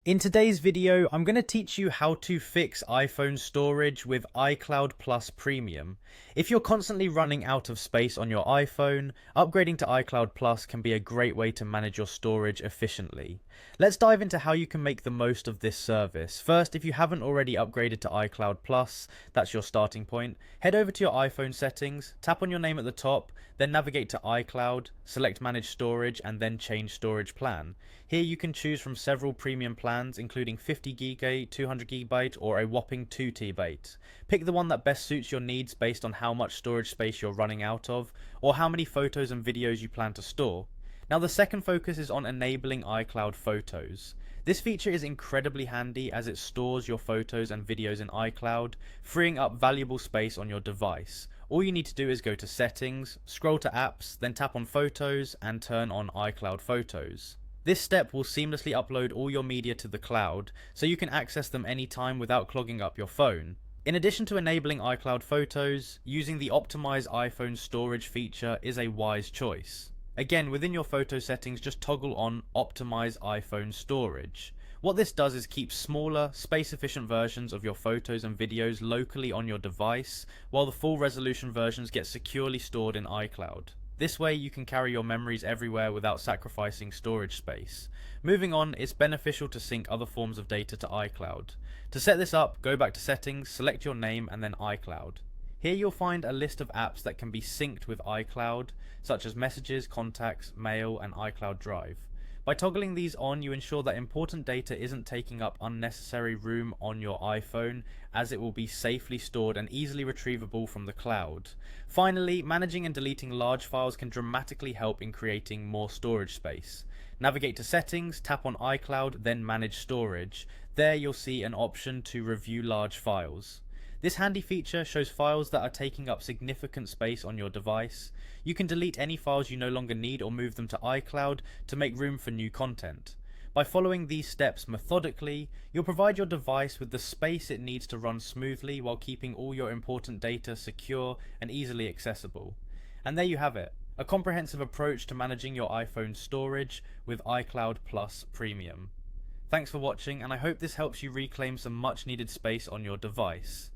In today's video, I'm going to teach you how to fix iPhone storage with iCloud Plus Premium. If you're constantly running out of space on your iPhone, upgrading to iCloud Plus can be a great way to manage your storage efficiently. Let's dive into how you can make the most of this service. First, if you haven't already upgraded to iCloud Plus, that's your starting point, head over to your iPhone settings, tap on your name at the top, then navigate to iCloud, select Manage Storage, and then Change Storage Plan. Here you can choose from several premium plans, including 50GB, 200GB, or a whopping 2TB. Pick the one that best suits your needs based on how much storage space you're running out of, or how many photos and videos you plan to store. Now the second focus is on enabling iCloud Photos. This feature is incredibly handy as it stores your photos and videos in iCloud, freeing up valuable space on your device. All you need to do is go to Settings, scroll to Apps, then tap on Photos and turn on iCloud Photos. This step will seamlessly upload all your media to the cloud, so you can access them anytime without clogging up your phone. In addition to enabling iCloud Photos, using the Optimize iPhone Storage feature is a wise choice. Again, within your photo settings, just toggle on Optimize iPhone Storage. What this does is keep smaller, space-efficient versions of your photos and videos locally on your device, while the full resolution versions get securely stored in iCloud. This way you can carry your memories everywhere without sacrificing storage space. Moving on, it's beneficial to sync other forms of data to iCloud. To set this up, go back to Settings, select your name and then iCloud. Here you'll find a list of apps that can be synced with iCloud, such as Messages, Contacts, Mail and iCloud Drive. By toggling these on, you ensure that important data isn't taking up unnecessary room on your iPhone, as it will be safely stored and easily retrievable from the cloud. Finally, managing and deleting large files can dramatically help in creating more storage space. Navigate to Settings, tap on iCloud, then Manage Storage. There you'll see an option to review large files. This handy feature shows files that are taking up significant space on your device. You can delete any files you no longer need or move them to iCloud to make room for new content. By following these steps methodically, you'll provide your device with the space it needs to run smoothly while keeping all your important data secure and easily accessible. And there you have it, a comprehensive approach to managing your iPhone storage with iCloud Plus Premium. Thanks for watching, and I hope this helps you reclaim some much needed space on your device.